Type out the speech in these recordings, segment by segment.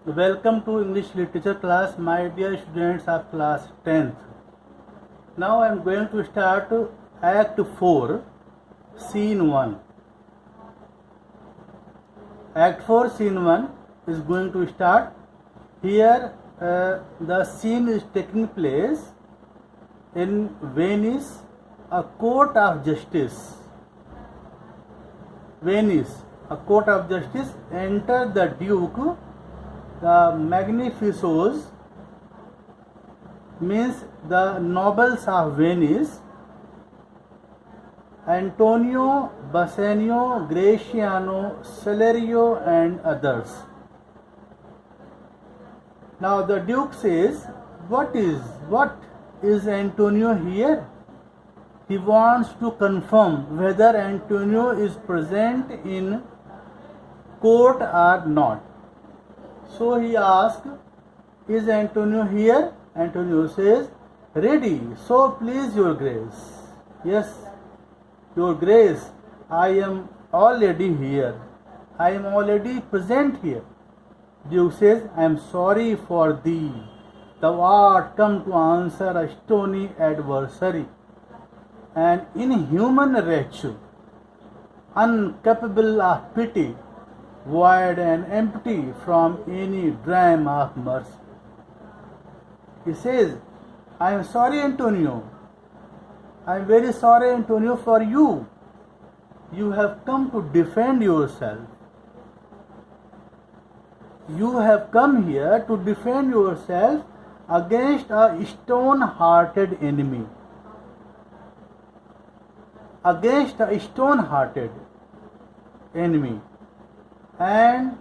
Welcome to English literature class, my dear students of class 10th. Now I am going to start Act 4, Scene 1. Act 4, Scene 1 is going to start. Here the scene is taking place in Venice, a court of justice. Venice, a court of justice. Enter the Duke, the magnificos, means the nobles of Venice, Antonio, Bassanio, Graciano, Celerio and others. Now the Duke says, what is Antonio here? He wants to confirm whether Antonio is present in court or not. So he asks, is Antonio here? Antonio says, ready, so please your grace. Yes, your grace, I am already here. I am already present here. Duke says, I am sorry for thee. Thou art come to answer a stony adversary, an inhuman wretch, incapable of pity, void and empty from any dream of mercy. He says, I am sorry, Antonio. I am very sorry, Antonio, for you. You have come to defend yourself. You have come here to defend yourself against a stone-hearted enemy. Against a stone-hearted enemy. And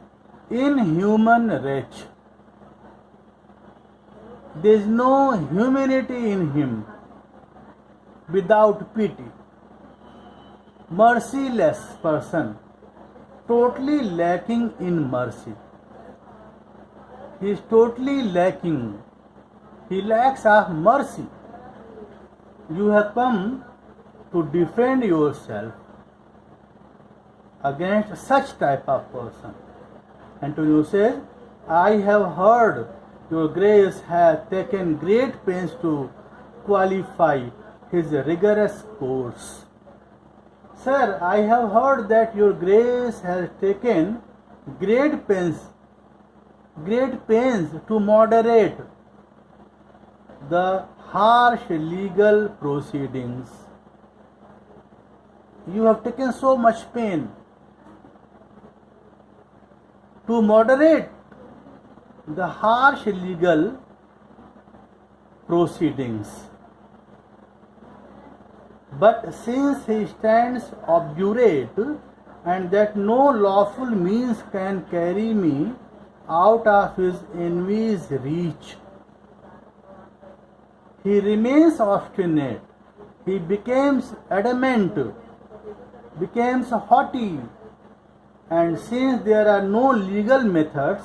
inhuman wretch. There is no humanity in him, without pity. Merciless person, totally lacking in mercy. He is totally lacking. He lacks of mercy. You have come to defend yourself against such type of person. Antonio says, I have heard your grace hath taken great pains to qualify his rigorous course. Sir, I have heard that your grace has taken great pains to moderate the harsh legal proceedings. You have taken so much pain to moderate the harsh legal proceedings. But since he stands obdurate, and that no lawful means can carry me out of his enemy's reach, he remains obstinate, he becomes adamant, becomes haughty, and since there are no legal methods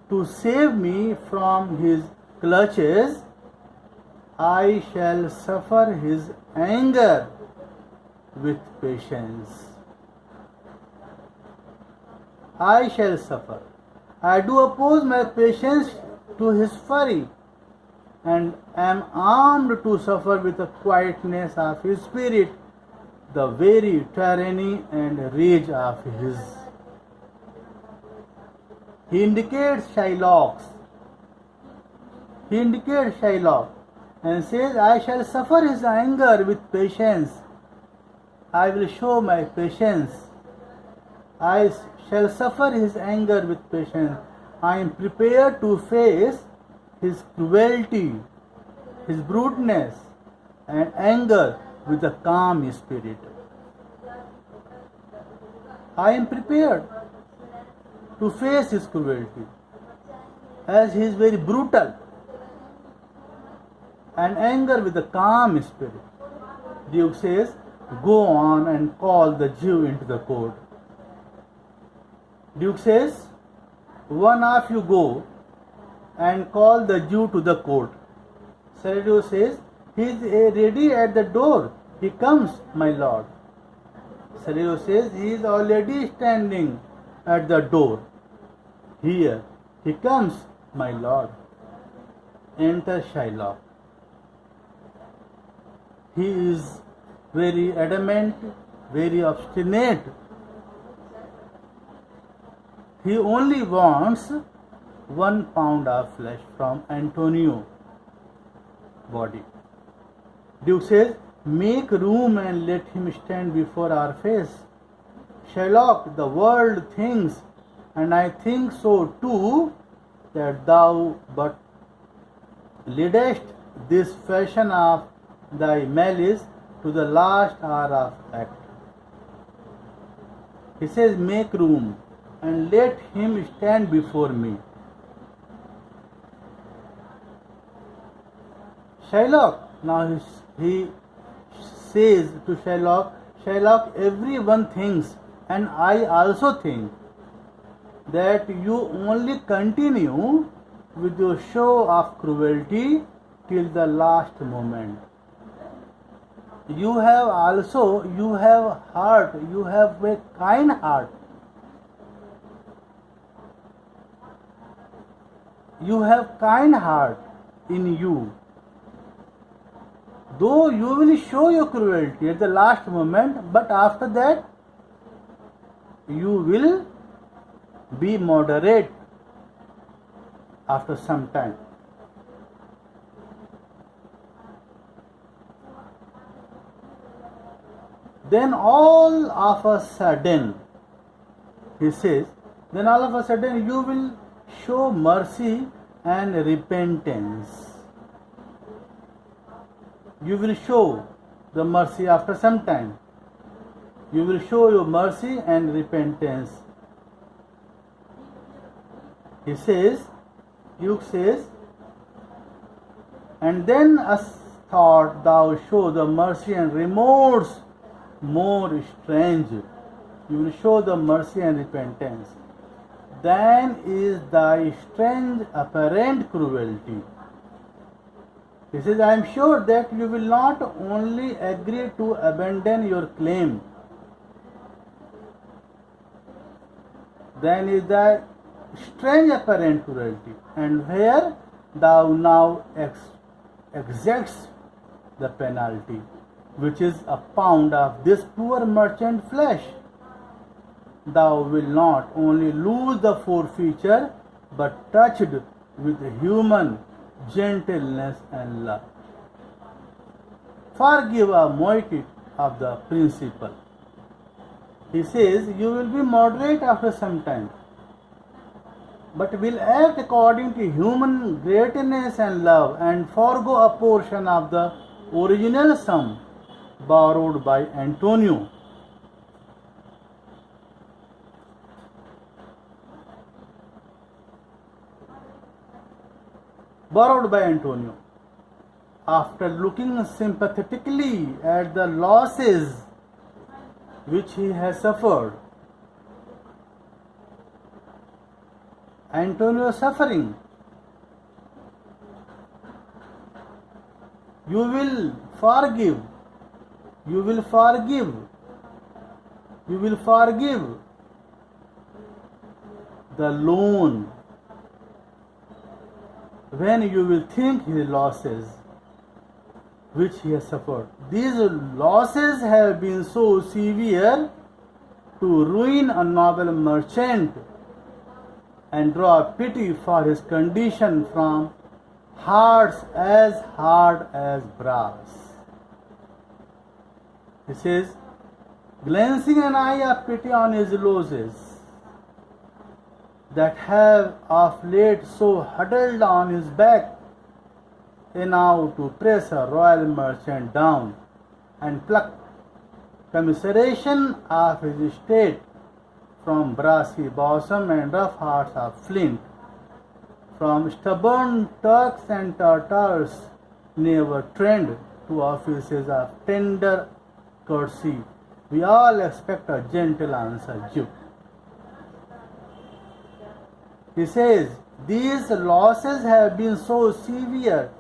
to save me from his clutches, I shall suffer his anger with patience. I shall suffer. I do oppose my patience to his fury, and am armed to suffer with the quietness of his spirit the very tyranny and rage of his. He indicates Shylock. And says, I shall suffer his anger with patience. I will show my patience. I shall suffer his anger with patience. I am prepared to face his cruelty, his bruteness and anger with a calm spirit. I am prepared to face his cruelty, as he is very brutal, and anger with a calm spirit. Duke says, go on and call the Jew into the court. Duke says, one of you go and call the Jew to the court. Celerio says, he is ready at the door. He comes, my lord. Celerio says, he is already standing at the door. Here, He comes, my lord. Enter Shylock. He is very adamant, very obstinate. He only wants 1 pound of flesh from Antonio body. Duke says, make room and let him stand before our face. Shylock, the world thinks, and I think so too, that thou but leadest this fashion of thy malice to the last hour of act. He says, make room and let him stand before me. Shylock, now he says to Shylock, Shylock, everyone thinks, and I also think, that you only continue with your show of cruelty till the last moment. You have heart, you have a kind heart. You have kind heart in you. Though you will show your cruelty at the last moment, but after that you will be moderate after some time. Then all of a sudden, he says, then all of a sudden you will show mercy and repentance. You will show the mercy after some time. You will show your mercy and repentance. He says, Duke says, and then as thought thou show the mercy and remorse more strange. You will show the mercy and repentance. Then is thy strange apparent cruelty. He says, I am sure that you will not only agree to abandon your claim, then is thy strange apparent cruelty, and where thou now exacts the penalty, which is a pound of this poor merchant flesh. Thou wilt not only lose the forfeiture, but touched with human gentleness and love. Forgive a moiety of the principle. He says, you will be moderate after some time, but will act according to human greatness and love, and forego a portion of the original sum borrowed by Antonio. After looking sympathetically at the losses which he has suffered, Antonio suffering, you will forgive the loan when you will think his losses which he has suffered. These losses have been so severe to ruin a noble merchant and draw pity for his condition from hearts as hard as brass. He says, glancing an eye of pity on his losses that have of late so huddled on his back, enough to press a royal merchant down and pluck commiseration of his estate from brassy bosom and rough hearts of flint, from stubborn Turks and Tartars never trained to offices of tender courtesy. We all expect a gentle answer due. He says, these losses have been so severe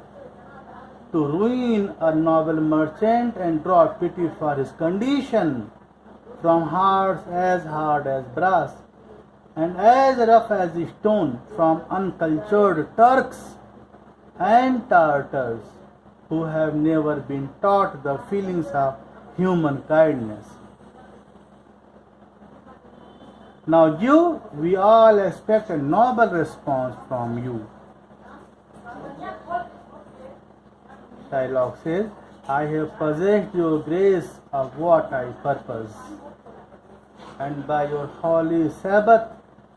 to ruin a noble merchant and draw pity for his condition from hearts as hard as brass. and as rough as stone from uncultured Turks and Tartars who have never been taught the feelings of human kindness. Now we all expect a noble response from you. Shylock says, I have possessed your grace of what I purpose, and by your holy Sabbath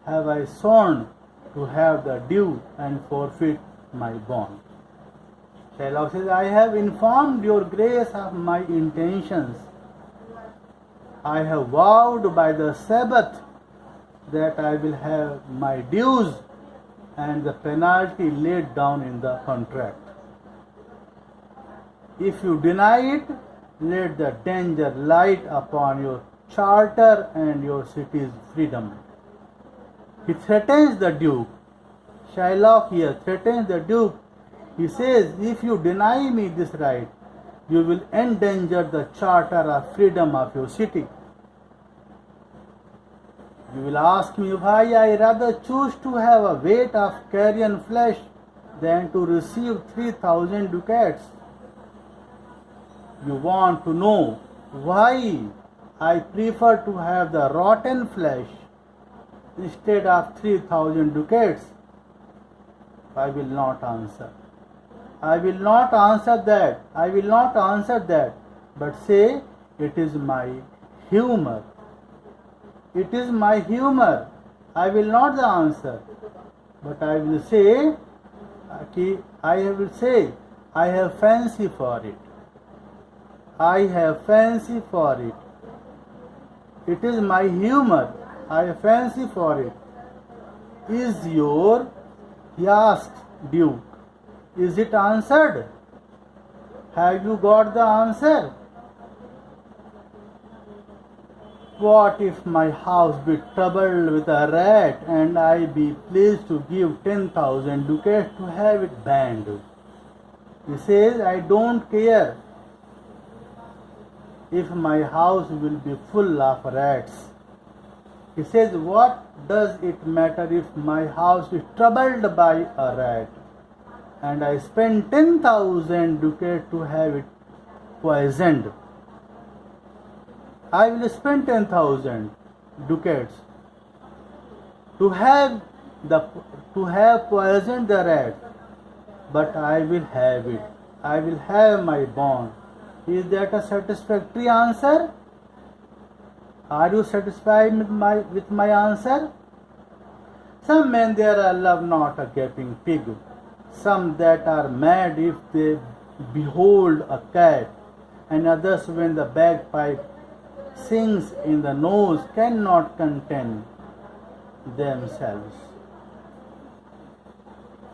have I sworn to have the due and forfeit my bond. Shylock says, I have informed your grace of my intentions. I have vowed by the Sabbath that I will have my dues and the penalty laid down in the contract. If you deny it, let the danger light upon your charter and your city's freedom. He threatens the Duke. Shylock here threatens the Duke. He says, if you deny me this right, you will endanger the charter of freedom of your city. You will ask me why I rather choose to have a weight of carrion flesh than to receive 3,000 ducats. You want to know why I prefer to have the rotten flesh instead of 3,000 ducats. I will not answer. I will not answer that. I will not answer that, but say it is my humor. It is my humor. I will not answer, but I will say, I have fancy for it. I have fancy for it. It is my humor. I have fancy for it. He asked Duke, is it answered? Have you got the answer? What if my house be troubled with a rat and I be pleased to give 10,000 ducats to have it banned? He says, I don't care if my house will be full of rats. He says, what does it matter if my house is troubled by a rat and I spend 10,000 ducats to have it poisoned? I will spend 10,000 ducats to have poisoned the rat, but I will have it. I will have my bond. Is that a satisfactory answer? Are you satisfied with my answer? Some men there are love not a gaping pig, some that are mad if they behold a cat, and others when the bagpipe sings in the nose cannot contain themselves.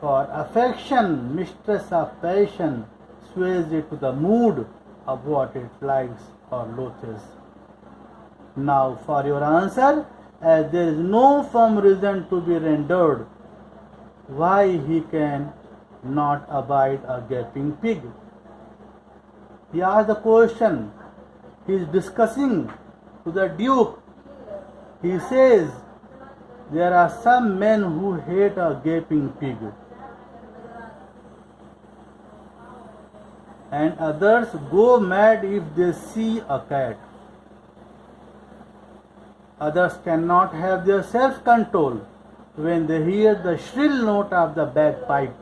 For affection, mistress of passion, sways it to the mood of what it likes or loathes. Now for your answer, as there is no firm reason to be rendered why he can not abide a gaping pig. He asked the question. He is discussing to the Duke. He says, there are some men who hate a gaping pig, and others go mad if they see a cat. Others cannot have their self-control when they hear the shrill note of the bagpipe.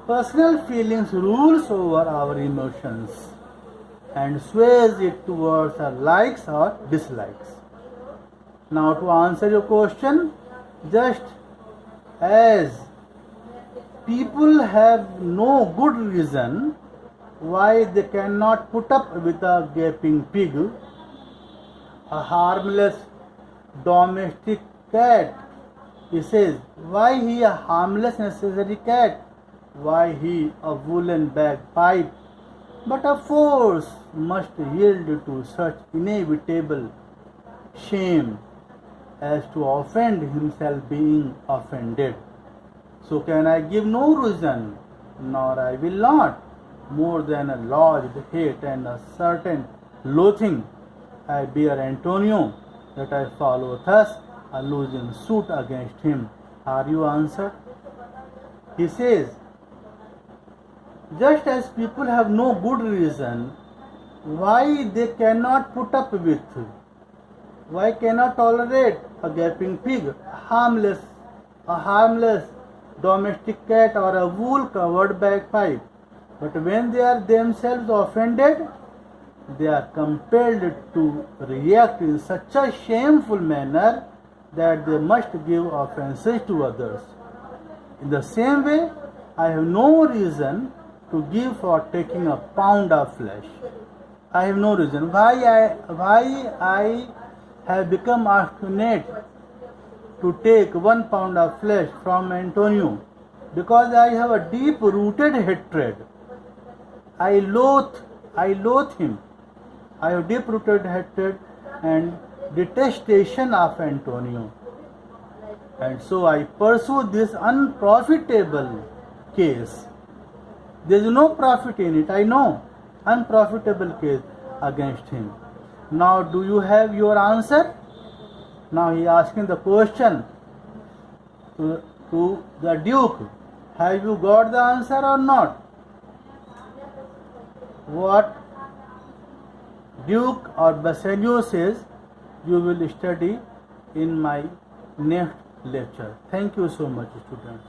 Personal feelings rules over our emotions and sways it towards our likes or dislikes. Now to answer your question, just as people have no good reason why they cannot put up with a gaping pig, a harmless domestic cat, he says, why he a harmless necessary cat? Why he a woolen bagpipe? But a force must yield to such inevitable shame as to offend himself being offended. So can I give no reason, nor I will not, more than a lodged hate and a certain loathing I bear Antonio, that I follow thus a losing suit against him. Are you answered? He says, just as people have no good reason why they cannot put up with, why cannot tolerate a gaping pig, a harmless domestic cat or a wool-covered bagpipe, but when they are themselves offended, they are compelled to react in such a shameful manner that they must give offences to others. In the same way, I have no reason to give for taking a pound of flesh. I have no reason. Why I have become obstinate to take 1 pound of flesh from Antonio? Because I have a deep-rooted hatred. I loathe him. I have deep-rooted hatred and detestation of Antonio. And so I pursue this unprofitable case. There is no profit in it, I know. Unprofitable case against him. Now do you have your answer? Now he asking the question to the Duke. Have you got the answer or not? What Duke or Bassanio says, you will study in my next lecture. Thank you so much, students.